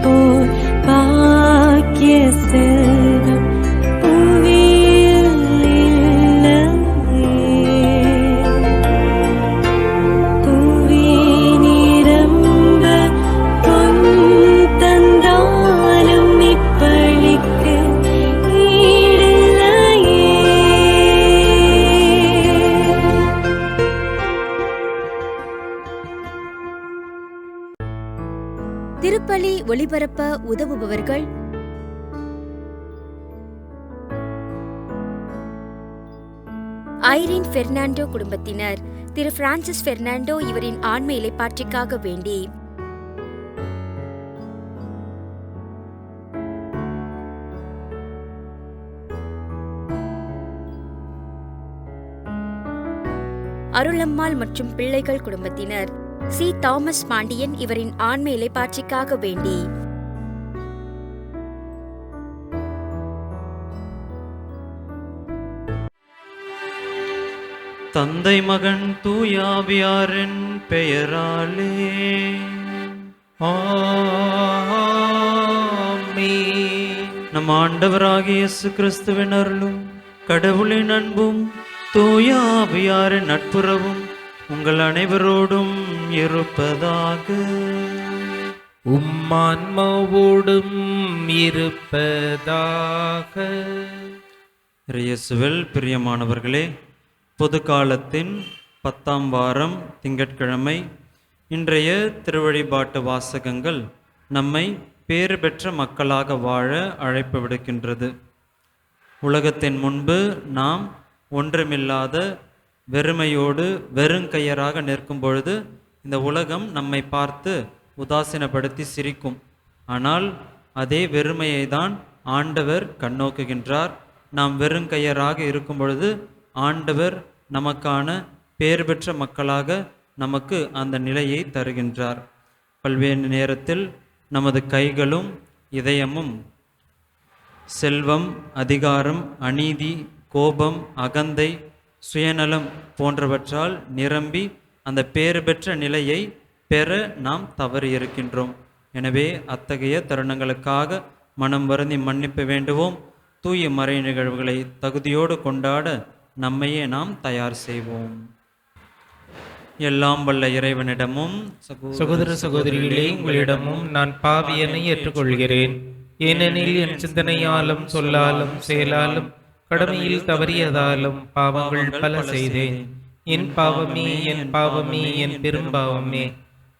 போல் பாக்கிய செல்வம் புவியில் இல்லையே. புவி நிரம்ப பொன் தந்தாலும் இப்பளிக்கு ஈடில்லையே. திருப்பலி ஒளிபரப்ப உதவுபவர்கள் ஐரின் பெர்னாண்டோ குடும்பத்தினர். திரு பிரான்சிஸ் பெர்னாண்டோ இவரின் ஆன்ம இளைப்பாற்றிக்காக வேண்டி. அருளம்மாள் மற்றும் பிள்ளைகள் குடும்பத்தினர். சி தாமஸ் பாண்டியன் இவரின் ஆன்ம இளைப்பாற்றிக்காக வேண்டி. தந்தை மகன் தூயாவியாரின் பெயராலே ஆமென். நம் ஆண்டவராகிய இயேசு கிறிஸ்துவின் அருளும் கடவுளின் அன்பும் தூயாவியாரின் நட்புறவும் உங்கள் அனைவரோடும் இருப்பதாக. உம்மான்மாவோடும் இருப்பதாக. இயேசுவில் பிரியமானவர்களே, பொது காலத்தின் 10ஆம் வாரம் திங்கட்கிழமை இன்றைய திருவழிபாட்டு வாசகங்கள் நம்மை பேறு பெற்ற மக்களாக வாழ அழைப்பு விடுக்கின்றது. உலகத்தின் முன்பு நாம் ஒன்றுமில்லாத வெறுமையோடு வெறுங்கையராக நிற்கும் பொழுது இந்த உலகம் நம்மை பார்த்து உதாசீனப்படுத்தி சிரிக்கும். ஆனால் அதே வெறுமையை தான் ஆண்டவர் கண்ணோக்குகின்றார். நாம் வெறுங்கையராக இருக்கும் பொழுது ஆண்டவர் நமக்கான பேறு பெற்ற மக்களாக நமக்கு அந்த நிலையை தருகின்றார். பல்வேறு நேரத்தில் நமது கைகளும் இதயமும் செல்வம், அதிகாரம், அநீதி, கோபம், அகந்தை, சுயநலம் போன்றவற்றால் நிரம்பி அந்த பேறு பெற்ற நிலையை பெற நாம் தவறி இருக்கின்றோம். எனவே அத்தகைய தருணங்களுக்காக மனம் வருந்தி மன்னிப்பு வேண்டுவோம். தூய மறை நிகழ்வுகளை தகுதியோடு கொண்டாட நம்மையே நாம் தயார் செய்வோம். எல்லாம் வல்ல இறைவனிடமும் சகோதர சகோதரிகளே, உங்களிடமும் நான் பாவியனை ஏற்றுக்கொள்கிறேன். ஏனெனில் என் சிந்தனையாலும் சொல்லாலும் செயலாலும் கடமையில் தவறியதாலும் பாவங்கள் பல செய்தேன். என் பாவமே, என் பாவமே, என் பெரும்பாவமே.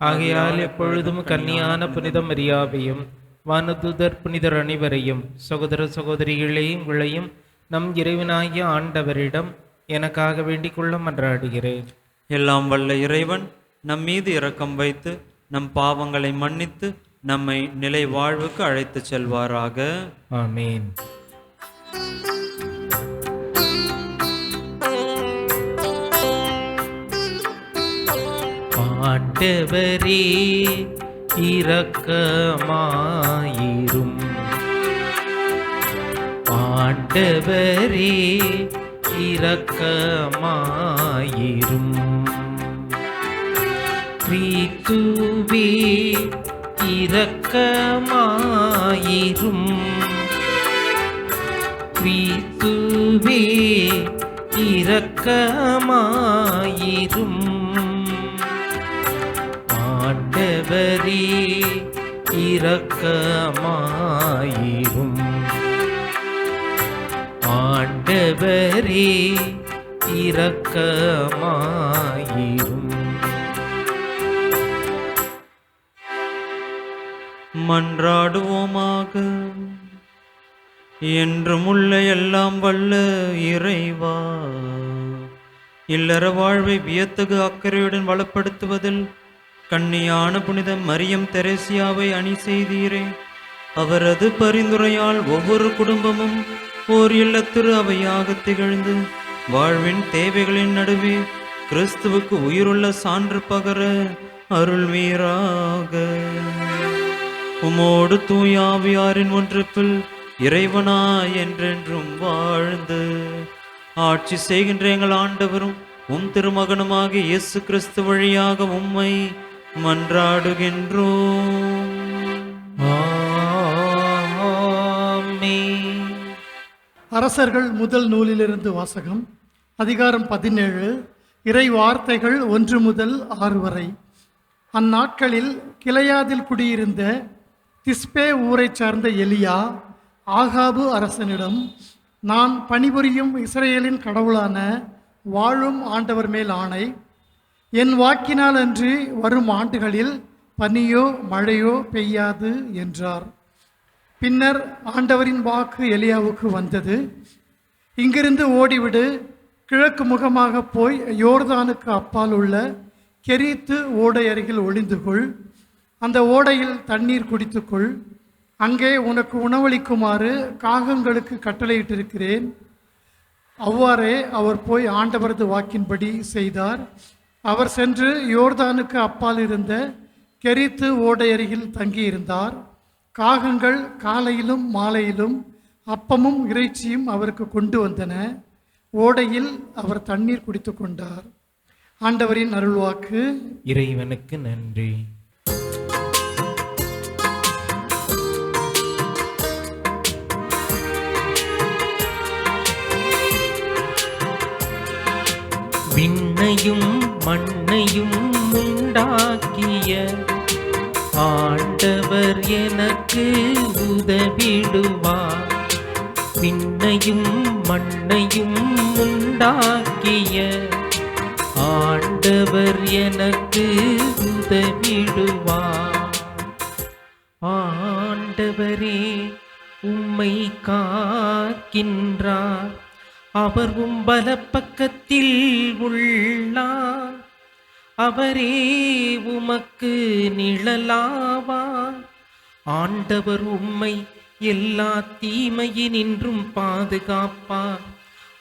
ஆகையால் எப்பொழுதும் கன்னியான புனித மரியாவையும் வானதூதர் புனிதர் அனைவரையும் சகோதர சகோதரிகளே உங்களையும் நம் இறைவனாகிய ஆண்டவரிடம் எனக்காக வேண்டிக் கொள்ள மன்றாடுகிறேன். எல்லாம் வல்ல இறைவன் நம் மீது இரக்கம் வைத்து நம் பாவங்களை மன்னித்து நம்மை நிலை வாழ்வுக்கு அழைத்து செல்வாராக. ஆமீன். ஆண்டவரே இரக்கமாயிரும். ஆண்டவரே இரக்கமாயிரும். கிறிஸ்துவே இரக்கமாயிரும். கிறிஸ்துவே இரக்கமாயிரும். ஆண்டவரே இரக்கமாயிரும். ஆண்டவரே இரக்கமாயிரும். மன்றாடுவோமாக. என்றும் உள்ள எல்லாம் வல்ல இறைவா, இல்லற வாழ்வை வியத்தகு அக்கறையுடன் வளப்படுத்துவதில் கன்னியான புனித மரியம் தெரேசியாவை அணி செய்தீரே. அவரது பரிந்துரையால் ஒவ்வொரு குடும்பமும் ஓர் இல்லத்திரு அவையாக திகழ்ந்து வாழ்வின் தேவைகளின் நடுவே கிறிஸ்துவுக்கு உயிருள்ள சான்று பகர அருள்வீராக. உமோடு தூயாவியாரின் ஒன்றுப்பில் இறைவனாய் என்றென்றும் வாழ்ந்து ஆட்சி செய்கின்ற எங்கள் ஆண்டவரும் உம் திருமகனுமாகிய இயேசு கிறிஸ்து வழியாக உம்மை மன்றாடுகின்றோம். அரசர்கள் முதல் நூலிலிருந்து வாசகம். அதிகாரம் 17. இறை வார்த்தைகள் 1 முதல் 6 வரை. அந்நாட்களில் கிளையாதில் குடியிருந்த திஸ்பே ஊரைச் சார்ந்த எலியா ஆகாபு அரசனிடம், நான் பணிபுரியும் இஸ்ரேலின் கடவுளான வாழும் ஆண்டவர் மேல் ஆணை, என் வாக்கினால் அன்றி வரும் ஆண்டுகளில் பனியோ மழையோ பெய்யாது என்றார். பின்னர் ஆண்டவரின் வாக்கு எலியாவுக்கு வந்தது, இங்கிருந்து ஓடிவிடு, கிழக்கு முகமாக போய் யோர்தானுக்கு அப்பால் உள்ள கெரீத்து ஓடை அருகில் ஒளிந்து கொள், அந்த ஓடையில் தண்ணீர் குடித்துக்கொள், அங்கே உனக்கு உணவளிக்குமாறு காகங்களுக்கு கட்டளையிட்டிருக்கிறேன். அவ்வாறே அவர் போய் ஆண்டவரது வாக்கின்படி செய்தார். அவர் சென்று யோர்தானுக்கு அப்பால் இருந்த கெரீத்து ஓடை அருகில் தங்கியிருந்தார். காகங்கள் காலையிலும் மாலையிலும் அப்பமும் இறைச்சியும் அவருக்கு கொண்டு வந்தன. ஓடையில் அவர் தண்ணீர் குடித்து கொண்டார். ஆண்டவரின் அருள்வாக்கு. இறைவனுக்கு நன்றி. விண்ணையும் மண்ணையும் உண்டாக்கிய ஆண்டவர் எனக்கு உதவிடுவார். விண்ணையும் மண்ணையும் உண்டாக்கிய ஆண்டவர் எனக்கு உதவிடுவார். ஆண்டவரே உம்மை காக்கின்றார், அவர் வலப்பக்கத்தில் உள்ளார். அவரே உமக்கு நிழலாவார். ஆண்டவர் உம்மை எல்லா தீமையினின்றும் பாதுகாப்பார்.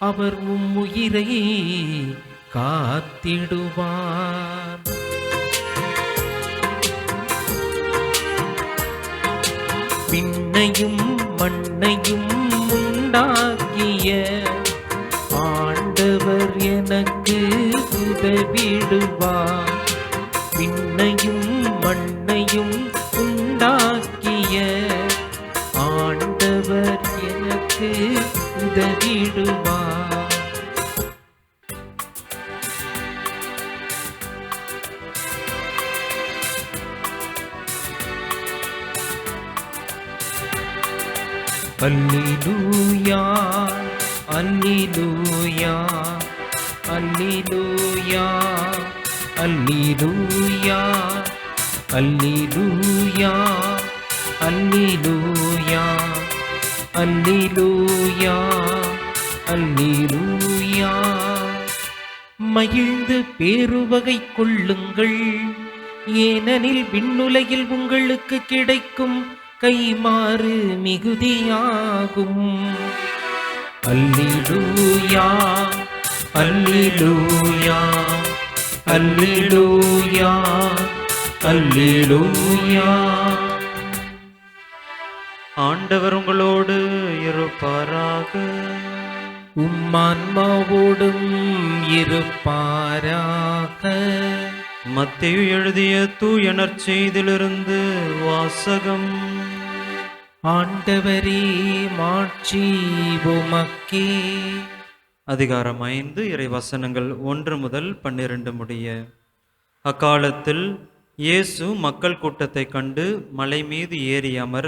அவர் உம் உயிரை காத்திடுவார். விண்ணையும் மண்ணையும் உண்டாக்கிய ஆண்டவர் எனக்கு உதவிடுவார். விண்ணையும் மண்ணையும் உண்டாக்கிய ஆண்டவர் எனக்கு உதவிடுவார். அல்லேலூயா அல்லேலூயா அல்லேலூயா அல்லேலூயா அல்லேலூயா அல்லேலூயா அல்லேலூயா அல்லேலூயா. மகிழ்ந்து பேருவகை கொள்ளுங்கள், ஏனெனில் விண்ணுலகில் உங்களுக்கு கிடைக்கும் கைமாறு மிகுதியாகும். அல்லேலூயா அல்லேலூயா அல்லேலூயா அல்லேலூயா. ஆண்டவர் உங்களோடு இருப்பாராக. உம்மான்மாவோடும் இருப்பாராக. மத்தேயு எழுதிய தூய நற்செய்தியிலிருந்து வாசகம். ஆண்டவரே மாட்சி உமக்கே. அதிகாரம் 5 இறைவசனங்கள் 1 முதல் 12 முடிய. அக்காலத்தில் இயேசு மக்கள் கூட்டத்தை கண்டு மலை மீது ஏறி அமர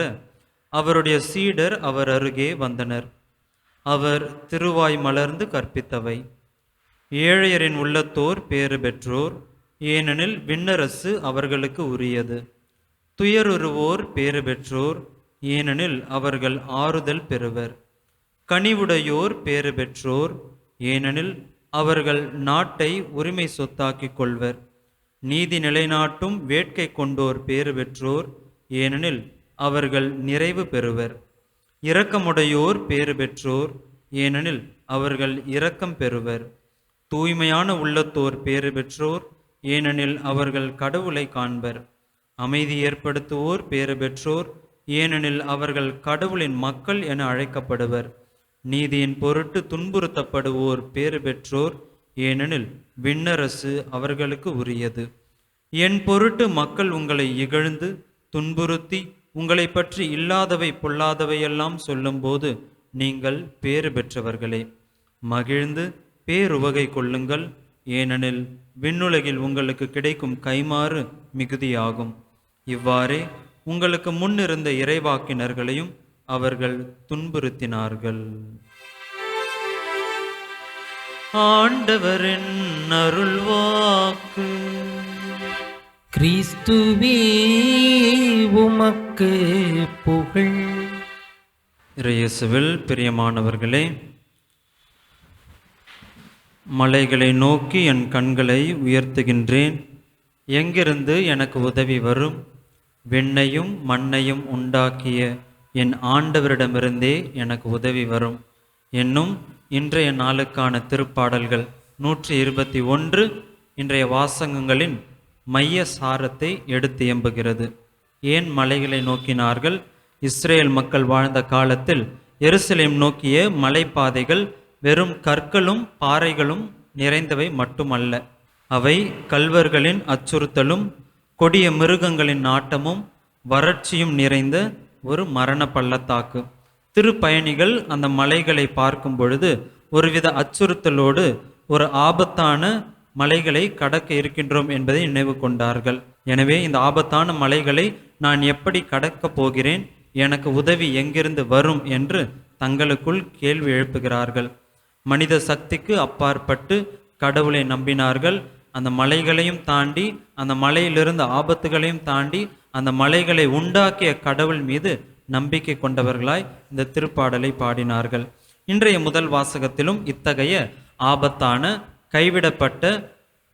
அவருடைய சீடர் அவர் அருகே வந்தனர். அவர் திருவாய் மலர்ந்து கற்பித்தவை. ஏழையரின் உள்ளத்தோர் பேறு பெற்றோர், ஏனெனில் விண்ணரசு அவர்களுக்கு உரியது. துயருருவோர் பேறு பெற்றோர், ஏனெனில் அவர்கள் ஆறுதல் பெறுவர். கனிவுடையோர் பேறு பெற்றோர், ஏனெனில் அவர்கள் நாட்டை உரிமை சொத்தாக்கிக் கொள்வர். நீதி நிலைநாட்டும் வேட்கை கொண்டோர் பேறு பெற்றோர், ஏனெனில் அவர்கள் நிறைவு பெறுவர். இரக்கமுடையோர் பேறு பெற்றோர், ஏனெனில் அவர்கள் இரக்கம் பெறுவர். தூய்மையான உள்ளத்தோர் பேறு பெற்றோர், ஏனெனில் அவர்கள் கடவுளை காண்பர். அமைதி ஏற்படுத்துவோர் பேறு பெற்றோர், ஏனெனில் அவர்கள் கடவுளின் மக்கள் என அழைக்கப்படுவர். நீதியின் பொருட்டு துன்புறுத்தப்படுவோர் பேறு பெற்றோர், ஏனெனில் விண்ணரசு அவர்களுக்கு உரியது. என் பொருட்டு மக்கள் உங்களை இகழ்ந்து துன்புறுத்தி உங்களை பற்றி இல்லாதவை பொல்லாதவையெல்லாம் சொல்லும்போது நீங்கள் பேறு பெற்றவர்களே. மகிழ்ந்து பேருவகை கொள்ளுங்கள், ஏனெனில் விண்ணுலகில் உங்களுக்கு கிடைக்கும் கைமாறு மிகுதியாகும். இவ்வாறே உங்களுக்கு முன்னிருந்த இறைவாக்கினர்களையும் அவர்கள் துன்புறுத்தினார்கள். ஆண்டவரின் அருள்வாக்கு. கிறிஸ்துவே உமக்கு புகழ். இயேசுவில் பிரியமானவர்களே, மலைகளை நோக்கி என் கண்களை உயர்த்துகின்றேன். எங்கிருந்து எனக்கு உதவி வரும்? விண்ணையும் மண்ணையும் உண்டாக்கிய என் ஆண்டவரிடமிருந்தே எனக்கு உதவி வரும் என்னும் இன்றைய நாளுக்கான திருப்பாடல்கள் 121 இன்றைய வாசகங்களின் மைய சாரத்தை எடுத்து எம்புகிறது. ஏன் மலைகளை நோக்கினார்கள்? இஸ்ரேல் மக்கள் வாழ்ந்த காலத்தில் எருசலேம் நோக்கிய மலைப்பாதைகள் வெறும் கற்களும் பாறைகளும் நிறைந்தவை மட்டுமல்ல. அவை கல்வர்களின் அச்சுறுத்தலும் கொடிய மிருகங்களின் நாட்டமும் வறட்சியும் நிறைந்த ஒரு மரண பள்ளத்தாக்கு. திருப்பயணிகள் அந்த மலைகளை பார்க்கும் பொழுது ஒருவித அச்சுறுத்தலோடு ஒரு ஆபத்தான மலைகளை கடக்க இருக்கின்றோம் என்பதை நினைவு கொண்டார்கள். எனவே இந்த ஆபத்தான மலைகளை நான் எப்படி கடக்கப் போகிறேன், எனக்கு உதவி எங்கிருந்து வரும் என்று தங்களுக்குள் கேள்வி எழுப்புகிறார்கள். மனித சக்திக்கு அப்பாற்பட்டு கடவுளை நம்பினார்கள். அந்த மலைகளையும் தாண்டி, அந்த மலையிலிருந்து ஆபத்துகளையும் தாண்டி, அந்த மலைகளை உண்டாக்கிய கடவுள் மீது நம்பிக்கை கொண்டவர்களாய் இந்த திருப்பாடலை பாடினார்கள். இன்றைய முதல் வாசகத்திலும் இத்தகைய ஆபத்தான கைவிடப்பட்ட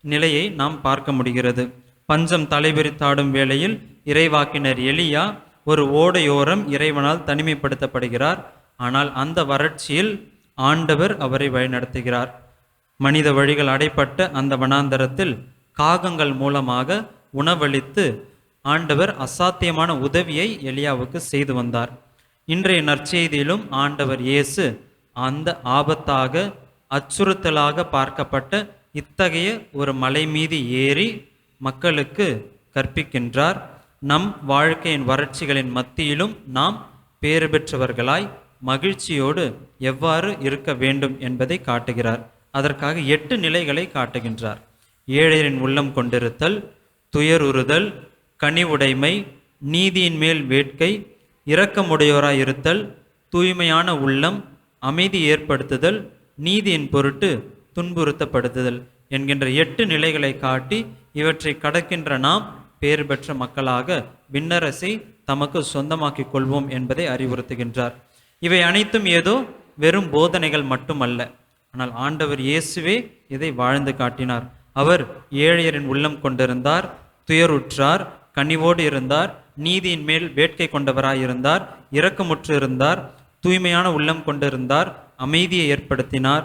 நிலையை நாம் பார்க்க முடிகிறது. பஞ்சம் தலைவிரித்தாடும் வேளையில் இறைவாக்கினர் எலியா ஒரு ஓடையோரம் இறைவனால் தனிமைப்படுத்தப்படுகிறார். ஆனால் அந்த வறட்சியில் ஆண்டவர் அவரை வழிநடத்துகிறார். மனித வழிகள் அடைப்பட்ட அந்த வனாந்தரத்தில் காகங்கள் மூலமாக உணவளித்து ஆண்டவர் அசாத்தியமான உதவியை எலியாவுக்கு செய்து வந்தார். இன்றைய நற்செய்தியிலும் ஆண்டவர் இயேசு அந்த ஆபத்தாக அச்சுறுத்தலாக பார்க்கப்பட்ட இத்தகைய ஒரு மலை மீது ஏறி மக்களுக்கு கற்பிக்கின்றார். நம் வாழ்க்கையின் வறட்சிகளின் மத்தியிலும் நாம் பேறு பெற்றவர்களாய் மகிழ்ச்சியோடு எவ்வாறு இருக்க வேண்டும் என்பதை காட்டுகிறார். அதற்காக 8 நிலைகளை காட்டுகின்றார். ஏழையரின் உள்ளம் கொண்டிருத்தல், துயருறுதல், கனிவுடைமை, நீதியின் மேல் வேட்கை, இரக்கமுடையோராய் இருத்தல், தூய்மையான உள்ளம், அமைதி ஏற்படுத்துதல், நீதியின் பொருட்டு துன்புறுத்தப்படுத்துதல் என்கின்ற 8 நிலைகளை காட்டி இவற்றை கடக்கின்ற நாம் பேறு பெற்ற மக்களாக விண்ணரசை தமக்கு சொந்தமாக்கி கொள்வோம் என்பதை அறிவுறுத்துகின்றார். இவை அனைத்தும் ஏதோ வெறும் போதனைகள் மட்டுமல்ல, ஆனால் ஆண்டவர் இயேசுவே இதை வாழ்ந்து காட்டினார். அவர் ஏழையரின் உள்ளம் கொண்டிருந்தார், துயருற்றார், கனிவோடு இருந்தார், நீதியின் மேல் வேட்கை கொண்டவராயிருந்தார், இரக்கமுற்று இருந்தார், தூய்மையான உள்ளம் கொண்டிருந்தார், அமைதியை ஏற்படுத்தினார்,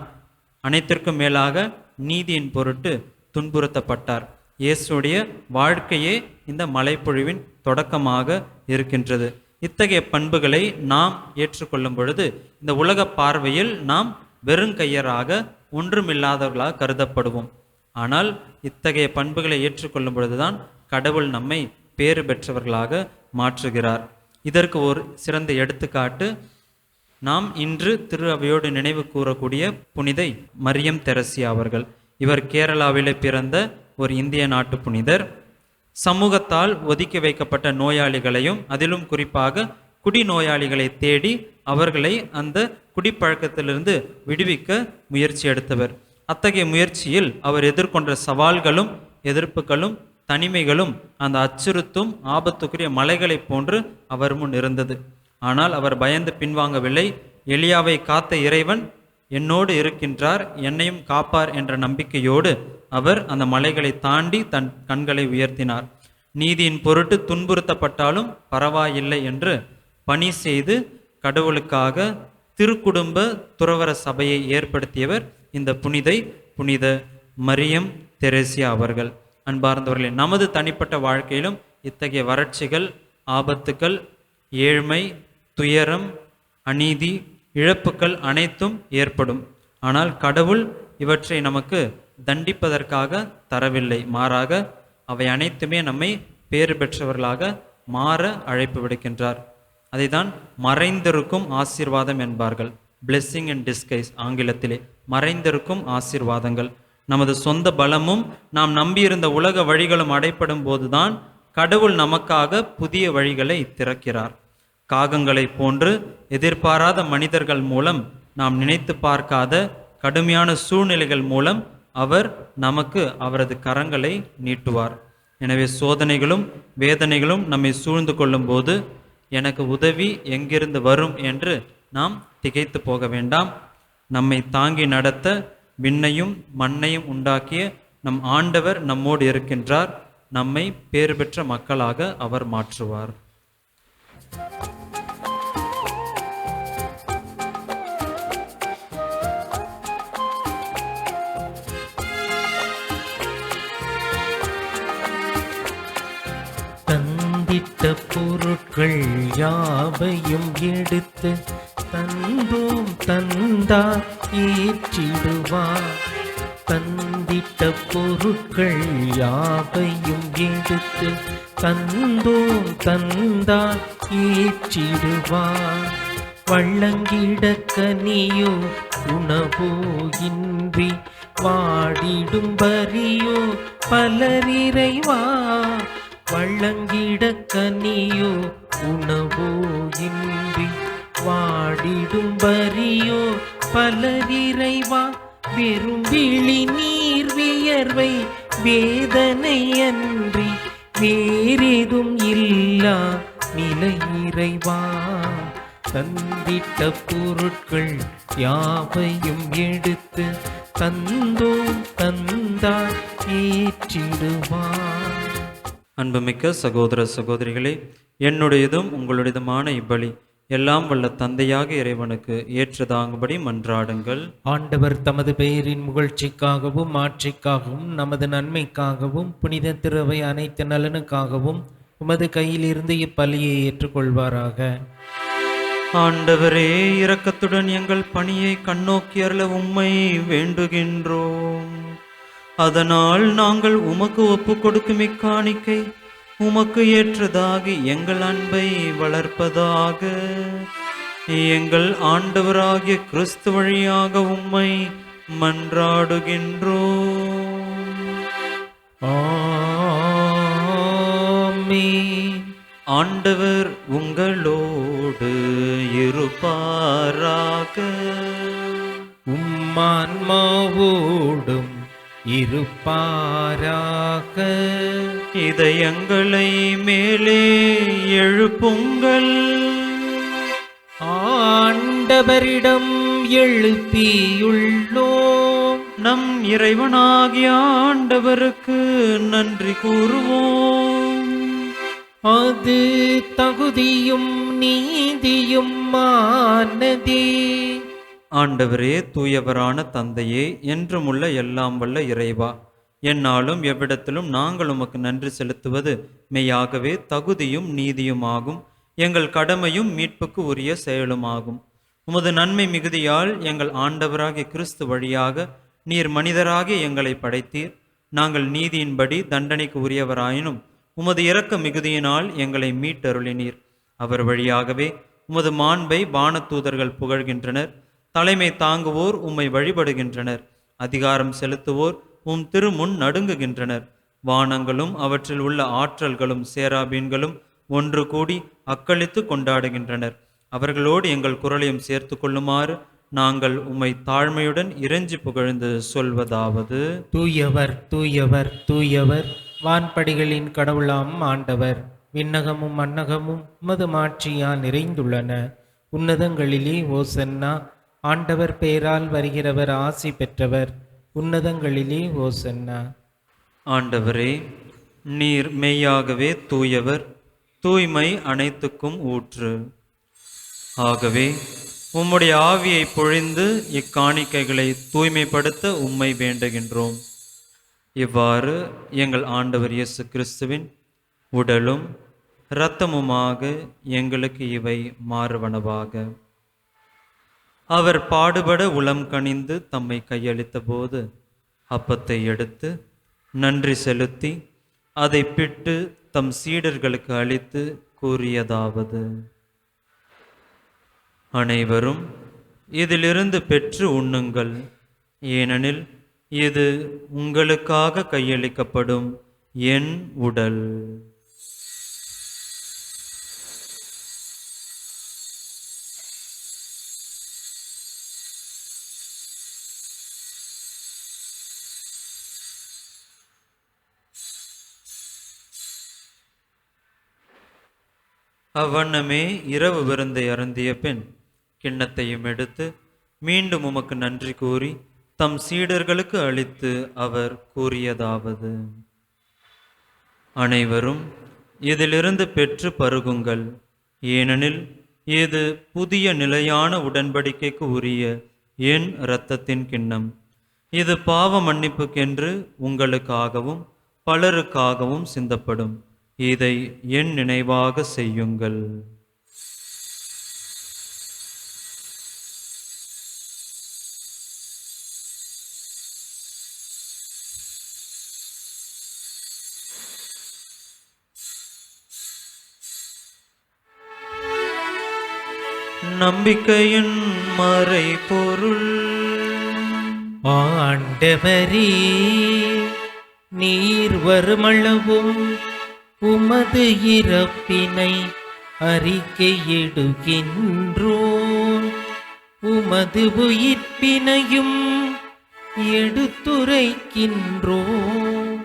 அனைத்திற்கும் மேலாக நீதியின் பொருட்டு துன்புறுத்தப்பட்டார். இயேசுடைய வாழ்க்கையே இந்த மலைப்பொழிவின் தொடக்கமாக இருக்கின்றது. இத்தகைய பண்புகளை நாம் ஏற்றுக்கொள்ளும் பொழுது இந்த உலக பார்வையில் நாம் வெறுங்கையராக ஒன்றுமில்லாதவர்களாக கருதப்படுவோம். ஆனால் இத்தகைய பண்புகளை ஏற்றுக்கொள்ளும் பொழுதுதான் கடவுள் நம்மை பேறு பெற்றவர்களாக மாற்றுகிறார். இதற்கு ஒரு சிறந்த எடுத்துக்காட்டு நாம் இன்று திரு அவையோடு நினைவு கூறக்கூடிய புனிதை மரியம் தெரசியா அவர்கள். இவர் கேரளாவிலே பிறந்த ஒரு இந்திய நாட்டு புனிதர். சமூகத்தால் ஒதுக்கி வைக்கப்பட்ட நோயாளிகளையும் அதிலும் குறிப்பாக குடிநோயாளிகளை தேடி அவர்களை அந்த குடிப்பழக்கத்திலிருந்து விடுவிக்க முயற்சி எடுத்தவர். அத்தகைய முயற்சியில் அவர் எதிர்கொண்ட சவால்களும் எதிர்ப்புகளும் தனிமைகளும் அந்த அச்சுறுத்தும் ஆபத்துக்குரிய மலைகளைப் போன்று அவர் முன் இருந்தது. ஆனால் அவர் பயந்து பின்வாங்கவில்லை. எலியாவை காத்த இறைவன் என்னோடு இருக்கின்றார், என்னையும் காப்பார் என்ற நம்பிக்கையோடு அவர் அந்த மலைகளை தாண்டி தன் கண்களை உயர்த்தினார். நீதியின் பொருட்டு துன்புறுத்தப்பட்டாலும் பரவாயில்லை என்று பணி செய்து கடவுளுக்காக திருக்குடும்ப துறவர சபையை ஏற்படுத்தியவர் இந்த புனித மரியம் தெரேசியா அவர்கள். அன்பார்ந்தவர்களே, நமது தனிப்பட்ட வாழ்க்கையிலும் இத்தகைய வறட்சிகள், ஆபத்துக்கள், ஏழ்மை, துயரம், அநீதி, இழப்புக்கள் அனைத்தும் ஏற்படும். ஆனால் கடவுள் இவற்றை நமக்கு தண்டிப்பதற்காக தரவில்லை. மாறாக அவை அனைத்துமே நம்மை பேறு பெற்றவர்களாக மாற அழைப்பு விடுக்கின்றார். அதைதான் மறைந்திருக்கும் ஆசீர்வாதம் என்பார்கள். blessing in disguise ஆங்கிலத்திலே, மறைந்திருக்கும் ஆசீர்வாதங்கள். நமது சொந்த பலமும் நாம் நம்பியிருந்த உலக வழிகளும் அடைப்படும் போதுதான் கடவுள் நமக்காக புதிய வழிகளை திறக்கிறார். காகங்களைப் போன்று எதிர்பாராத மனிதர்கள் மூலம், நாம் நினைத்து பார்க்காத கடுமையான சூழ்நிலைகள் மூலம் அவர் நமக்கு அவரது கரங்களை நீட்டுவார். எனவே சோதனைகளும் வேதனைகளும் நம்மை சூழ்ந்து கொள்ளும் போது எனக்கு உதவி எங்கிருந்து வரும் என்று நாம் திகைத்து போக வேண்டாம். நம்மை தாங்கி நடத்த விண்ணையும் மண்ணையும் உண்டாக்கிய நம் ஆண்டவர் நம்மோடு இருக்கின்றார். நம்மை பேறு பெற்ற மக்களாக அவர் மாற்றுவார். தந்திட்ட பொருட்கள் யாவையும் எடுத்து தந்தோம் தந்தார் ஏற்றிடுவார். தந்திட்ட பொருட்கள் யாவையும் எடுத்து தந்தோம் தந்தார் ஏற்றிடுவார். வள்ளங்கிட கனியோ உணவோ இன்றி வாடிடும் பரியோ பலரிறைவா. வள்ளங்கிட கனியோ உணவோ இன்றி வாடிடும் பரியோ பலரிறைவா. வெறும் விழி நீர் வியர்வை வேதனை அன்றி வேறேதும் இல்லா நிலை இறைவா. தந்திட்ட பொருட்கள் யாவையும் எடுத்து தந்தோம் தந்தார் ஏற்றிடுவார். அன்புமிக்க சகோதர சகோதரிகளே, என்னுடையதும் உங்களுடையதுமான இப்பலி எல்லாம் வல்ல தந்தையாக இறைவனுக்கு ஏற்றதாகும்படி மன்றாடுங்கள். ஆண்டவர் தமது பெயரின் புகழ்ச்சிக்காகவும் ஆட்சிக்காகவும் நமது நன்மைக்காகவும் புனித திருவை அனைத்து நலனுக்காகவும் உமது கையிலிருந்து இப்பலியை ஏற்றுக்கொள்வாராக. ஆண்டவரே, இரக்கத்துடன் எங்கள் பணியை கண்ணோக்கி அருள உம்மை வேண்டுகின்றோம். அதனால் நாங்கள் உமக்கு ஒப்பு கொடுக்கும் இக்காணிக்கை உமக்கு ஏற்றதாகி எங்கள் அன்பை வளர்ப்பதாக. எங்கள் ஆண்டவராகிய கிறிஸ்து வழியாக உம்மை மன்றாடுகின்றோம். ஆமென். ஆண்டவர் உங்களோடு இருப்பாராக. உம்மான்மாவோடும் இருப்பாராக. இதயங்களை மேலே எழுப்புங்கள். ஆண்டவரிடம் எழுப்பியுள்ளோம். நம் இறைவனாகிய ஆண்டவருக்கு நன்றி கூறுவோம். அது தகுதியும் நீதியும் ஆனதே. ஆண்டவரே, தூயவரான தந்தையே, என்றுமுள்ள எல்லாம் வல்ல இறைவா, எந்நாளும் எவ்விடத்திலும் நாங்கள் உமக்கு நன்றி செலுத்துவது மெய்யாகவே தகுதியும் நீதியுமாகும். எங்கள் கடமையும் மீட்புக்கு உரிய செயலுமாகும். உமது நன்மை மிகுதியால் எங்கள் ஆண்டவராகிய கிறிஸ்து வழியாக நீர் மனிதராகிய எங்களை படைத்தீர். நாங்கள் நீதியின்படி தண்டனைக்கு உரியவராயினும் உமது இரக்க மிகுதியினால் எங்களை மீட்டருளினீர். அவர் வழியாகவே உமது மாண்பை வானதூதர்கள் புகழ்கின்றனர். தலைமை தாங்குவோர் உம்மை வழிபடுகின்றனர். அதிகாரம் செலுத்துவோர் உம் திருமுன் நடுங்குகின்றனர். வானங்களும் அவற்றில் உள்ள ஆற்றல்களும் சேராபீன்களும் ஒன்று கூடி அக்களித்து கொண்டாடுகின்றனர். அவர்களோடு எங்கள் குரலையும் சேர்த்து கொள்ளுமாறு நாங்கள் உம்மை தாழ்மையுடன் இறைஞ்சி புகழ்ந்து சொல்வதாவது: தூயவர் தூயவர் தூயவர், வான்படிகளின் கடவுளாம் ஆண்டவர். விண்ணகமும் மண்ணகமும் உமது மாட்சியால் நிறைந்துள்ளன. உன்னதங்களிலே ஓசன்னா. ஆண்டவர் பெயரால் வருகிறவர் ஆசி பெற்றவர். உன்னதங்களிலே ஓசன்னா. ஆண்டவரே, நீர் மெய்யாகவே தூயவர், தூய்மை அனைத்துக்கும் ஊற்று. ஆகவே உம்முடைய ஆவியை பொழிந்து இக்காணிக்கைகளை தூய்மைப்படுத்த உம்மை வேண்டுகின்றோம். இவ்வாறு எங்கள் ஆண்டவர் இயேசு கிறிஸ்துவின் உடலும் இரத்தமுமாக எங்களுக்கு இவை மாறுவனவாக. அவர் பாடுபட உளம் கனிந்து தம்மை கையளித்த போது அப்பத்தை எடுத்து நன்றி செலுத்தி அதை பிட்டு தம் சீடர்களுக்கு அளித்து கூறியதாவது: அனைவரும் இதிலிருந்து பெற்று உண்ணுங்கள். ஏனெனில் இது உங்களுக்காக கையளிக்கப்படும் என் உடல். அவ்வண்ணமே இரவு விருந்தை அருந்திய பின் கிண்ணத்தையும் எடுத்து மீண்டும் உமக்கு நன்றி கூறி தம் சீடர்களுக்கு அளித்து அவர் கூறியதாவது: அனைவரும் இதிலிருந்து பெற்று பருகுங்கள். ஏனெனில் இது புதிய நிலையான உடன்படிக்கைக்கு உரிய என் இரத்தத்தின் கிண்ணம். இது பாவ மன்னிப்புக்கென்று உங்களுக்காகவும் பலருக்காகவும் சிந்தப்படும். இதை என் நினைவாக செய்யுங்கள். நம்பிக்கையின் மறைபொருள். ஆண்டவரே, நீர் வருமளவும் உமது இறப்பினை அறிக்கையிடுகின்றோம், உமது உயிர்ப்பினையும் எடுத்துரைக்கின்றோம்.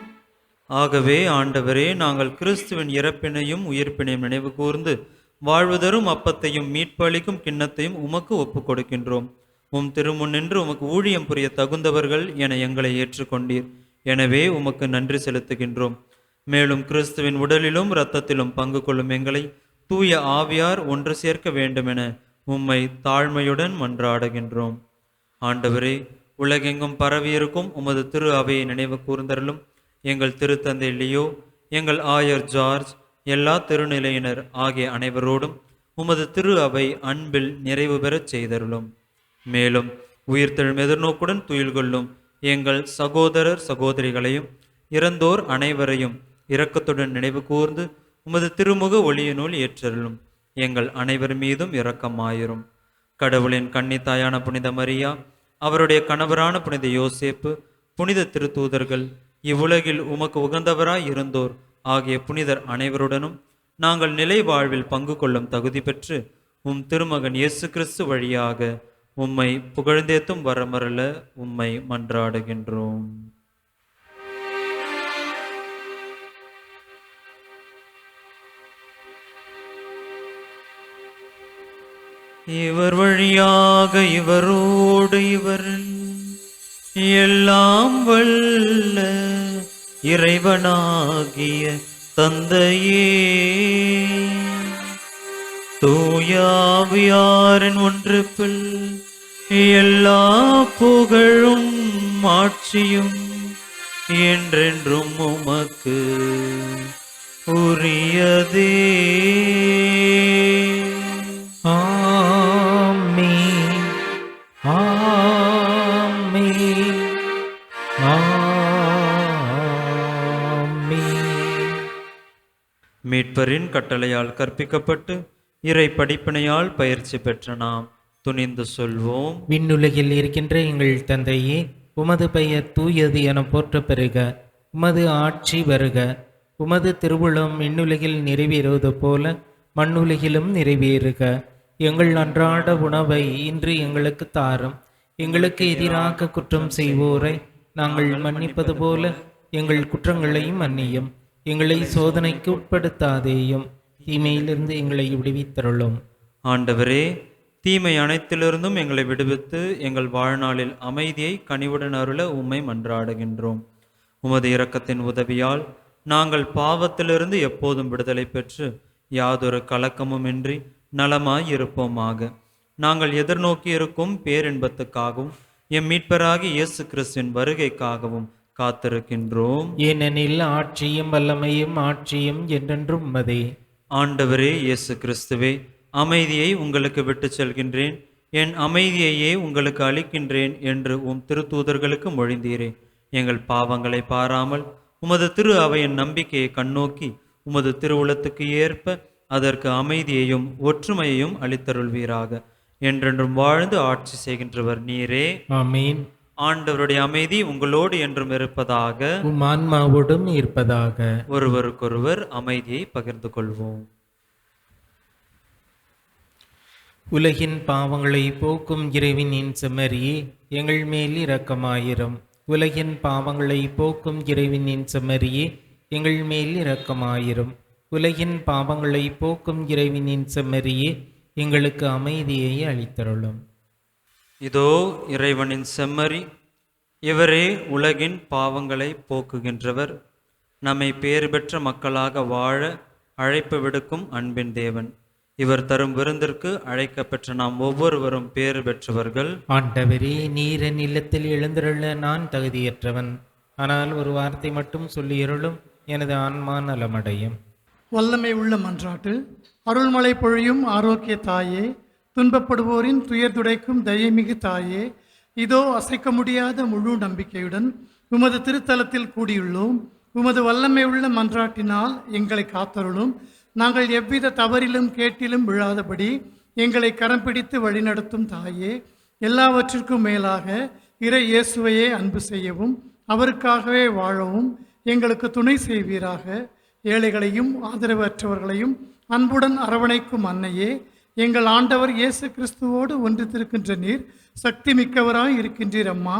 ஆகவே ஆண்டவரே, நாங்கள் கிறிஸ்துவின் இறப்பினையும் உயிர்ப்பினையும் நினைவு கூர்ந்து வாழ்வு தரும் அப்பத்தையும் மீட்பளிக்கும் கிண்ணத்தையும் உமக்கு ஒப்புக் கொடுக்கின்றோம். உம் திருமுன் நின்று உமக்கு ஊழியம் புரிய தகுந்தவர்கள் என எங்களை ஏற்றுக்கொண்டீர். எனவே உமக்கு நன்றி செலுத்துகின்றோம். மேலும் கிறிஸ்துவின் உடலிலும் இரத்தத்திலும் பங்கு கொள்ளும் எங்களை தூய ஆவியார் ஒன்று சேர்க்க வேண்டுமென உம்மை தாழ்மையுடன் மன்றாடுகின்றோம். ஆண்டவரே, உலகெங்கும் பரவியிருக்கும் உமது திரு அவையை நினைவு கூர்ந்தருளும். எங்கள் திருத்தந்தை லியோ, எங்கள் ஆயர் ஜார்ஜ், எல்லா திருநிலையினர் ஆகிய அனைவரோடும் உமது திரு அவை அன்பில் நிறைவு பெறச் செய்தருளும். மேலும் உயிர்த்தெழும் எதிர்நோக்குடன் துயில் கொள்ளும் எங்கள் சகோதரர் சகோதரிகளையும் இறந்தோர் அனைவரையும் இரக்கத்துடன் நினைவு கூர்ந்து உமது திருமுக ஒளியினுள் ஏற்றருளும். எங்கள் அனைவர் மீதும் இரக்கமாயிரும். கடவுளின் கன்னித்தாயான புனித மரியா, அவருடைய கணவரான புனித யோசேப்பு, புனித திருத்தூதர்கள், இவ்வுலகில் உமக்கு உகந்தவராய் இருந்தோர் ஆகிய புனிதர் அனைவருடனும் நாங்கள் நிலை வாழ்வில் பங்கு கொள்ளும் தகுதி பெற்று உம் திருமகன் இயேசு கிறிஸ்து வழியாக உம்மை புகழ்ந்தேத்தும் வரமருள உம்மை மன்றாடுகின்றோம். இவர் வழியாக இவரோடு இவரில் எல்லாம் வல்ல இறைவனாகிய தந்தையே, தூயாவியாரின் ஒன்றுப்பில் எல்லா புகழும் மாட்சியும் என்றென்றும் உமக்கு உரியதே. ஆமென், ஆமென், ஆமென். மீட்பரின் கட்டளையால் கற்பிக்கப்பட்டு இறை படிப்பினையால் பயிற்சி பெற்ற நாம் துணிந்து சொல்வோம்: விண்ணுலகில் இருக்கின்ற எங்கள் தந்தையே, உமது பெயர் தூயது என போற்ற பெறுக. உமது ஆட்சி வருக. உமது திருவுளம் விண்ணுலகில் நிறைவேறுவது போல மண்ணுலகிலும் நிறைவேறுக. எங்கள் அன்றாட உணவை இன்று எங்களுக்கு தாரும். எங்களுக்கு எதிராக குற்றம் செய்வோரை நாங்கள் மன்னிப்பது போல எங்கள் குற்றங்களையும் மன்னியும். எங்களை சோதனைக்கு உட்படுத்தாதேயும், தீமையிலிருந்து எங்களை விடுவித்தருளும். ஆண்டவரே, தீமை அனைத்திலிருந்தும் எங்களை விடுவித்து எங்கள் வாழ்நாளில் அமைதியை கனிவுடன் அருள உம்மை மன்றாடுகின்றோம். உமது இரக்கத்தின் உதவியால் நாங்கள் பாவத்திலிருந்து எப்போதும் விடுதலை பெற்று யாதொரு கலக்கமுமின்றி நலமாய் இருப்போமாக. நாங்கள் எதிர்நோக்கி இருக்கும் பேரின்பத்துக்காகவும் எம் மீட்பராகி இயேசு கிறிஸ்துவின் வருகைக்காகவும் காத்திருக்கின்றோம். ஏனெனில் ஆட்சியும் வல்லமையும் ஆட்சியும் என்றென்றும் உம்மதே. ஆண்டவரே இயேசு கிறிஸ்துவே, அமைதியை உங்களுக்கு விட்டு செல்கின்றேன், என் அமைதியையே உங்களுக்கு அளிக்கின்றேன் என்று உம் திருத்தூதர்களுக்கு மொழிந்தீரே. எங்கள் பாவங்களை பாராமல் உமது திரு அவையின் நம்பிக்கையை கண்ணோக்கி உமது திருவுளத்துக்கு ஏற்ப அதற்கு அமைதியையும் ஒற்றுமையையும் அளித்தருள்வீராக. என்றென்றும் வாழ்ந்து ஆட்சி செய்கின்றவர் நீரே. ஆமீன். ஆண்டவருடைய அமைதி உங்களோடு என்றும் இருப்பதாக. உம் ஆன்மாவோடும் இருப்பதாக. ஒருவருக்கொருவர் அமைதியை பகிர்ந்து கொள்வோம். உலகின் பாவங்களை போக்கும் இறைவனின் செம்மறியே, எங்கள் மேல் இரக்கமாயிரும். உலகின் பாவங்களை போக்கும் இறைவனின் செம்மறியே, எங்கள் மேல் இரக்கமாயிரும். உலகின் பாவங்களை போக்கும் இறைவனின் செம்மறியே, எங்களுக்கு அமைதியை அளித்தருளும். இதோ இறைவனின் செம்மறி, இவரே உலகின் பாவங்களை போக்குகின்றவர். நம்மை பேறு பெற்ற மக்களாக வாழ அழைப்பு விடுக்கும் அன்பின் தேவன். இவர் தரும் விருந்திற்கு அழைக்கப்பெற்ற நாம் ஒவ்வொருவரும் பேறு பெற்றவர்கள். ஆண்டவரே, நீர் என் இல்லத்தில் எழுந்திருள்ள நான் தகுதியற்றவன். ஆனால் ஒரு வார்த்தை மட்டும் சொல்லியருளும், எனது ஆன்மா நலமடையும். வல்லமை உள்ள மன்றாட்டு. அருள்மழை பொழியும் ஆரோக்கிய தாயே, துன்பப்படுவோரின் துயர் துடைக்கும் தயமிகு தாயே, இதோ அசைக்க முடியாத முழு நம்பிக்கையுடன் உமது திருத்தலத்தில் கூடியுள்ளோம். உமது வல்லமை உள்ள மன்றாட்டினால் எங்களை காத்தருளும். நாங்கள் எவ்வித தவறிலும் கேட்டிலும் விழாதபடி எங்களை கரம் பிடித்து வழிநடத்தும் தாயே, எல்லாவற்றிற்கும் மேலாக இறை இயேசுவையே அன்பு செய்யவும் அவருக்காகவே வாழவும் எங்களுக்கு துணை செய்வீராக. ஏழைகளையும் ஆதரவற்றவர்களையும் அன்புடன் அரவணைக்கும் அன்னையே, எங்கள் ஆண்டவர் இயேசு கிறிஸ்துவோடு ஒன்றித்திருக்கின்ற நீர் சக்தி மிக்கவராய் இருக்கின்றீர் அம்மா.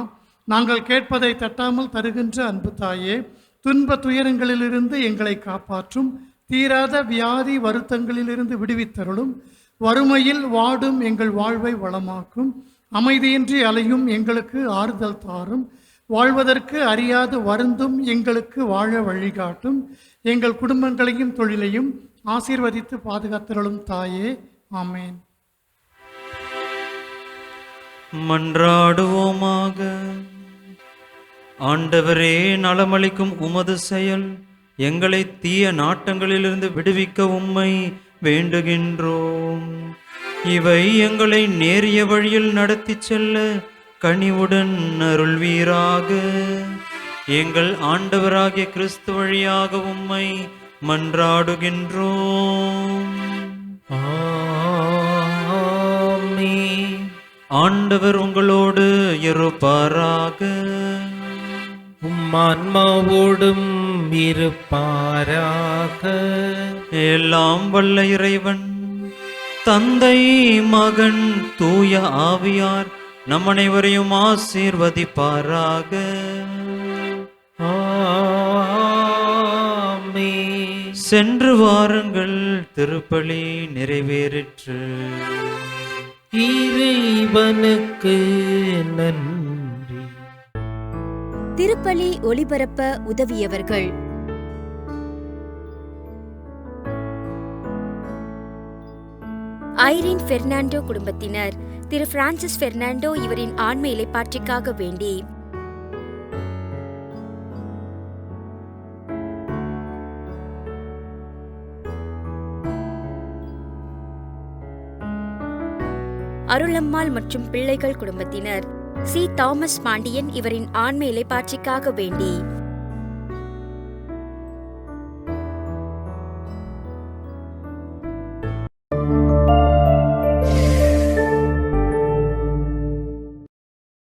நாங்கள் கேட்பதை தட்டாமல் தருகின்ற அன்பு தாயே, துன்ப துயரங்களிலிருந்து எங்களை காப்பாற்றும். தீராத வியாதி வருத்தங்களிலிருந்து விடுவித்தருளும். வறுமையில் வாடும் எங்கள் வாழ்வை வளமாக்கும். அமைதியின்றி அலையும் எங்களுக்கு ஆறுதல் தாரும். வாழ்வதற்கு அறியாது வருந்தும் எங்களுக்கு வாழ வழிகாட்டும். எங்கள் குடும்பங்களையும் தொழிலையும் ஆசீர்வதித்து பாதுகாத்தருளும் தாயே. ஆமேன். மன்றாடுவோமாக. ஆண்டவரே, நலமளிக்கும் உமது செயல் எங்களை தீய நாட்டங்களிலிருந்து விடுவிக்க உம்மை வேண்டுகின்றோம். இவை எங்களை நேரிய வழியில் நடத்தி செல்ல கனிவுடன் அருள்வீராக. எங்கள் ஆண்டவராகிய கிறிஸ்து வழியாக உம்மை மன்றாடுகின்றோம். ஆமென். ஆண்டவர் உங்களோடு இருப்பாராக. ஆன்மாவோடும் இருப்பாராக. எல்லாம் வல்ல இறைவன் தந்தை, மகன், தூய ஆவியார் நம் அனைவரையும் ஆசீர்வதிப்பாராக. ஆமென். சென்று வாருங்கள், திருப்பலி நிறைவேறிற்று. இறைவனுக்கு நன்றி. திருப்பலி ஒளிபரப்ப உதவியவர்கள்: ஐரின் பெர்னாண்டோ குடும்பத்தினர், திரு பிரான்சிஸ் பெர்னாண்டோ இவரின் ஆன்ம இளைப்பாற்றிக்காக வேண்டி, அருளம்மாள் மற்றும் பிள்ளைகள் குடும்பத்தினர், சி தாமஸ் பாண்டியன் இவரின் ஆன்ம இளைப்பாற்றிக்காக வேண்டி,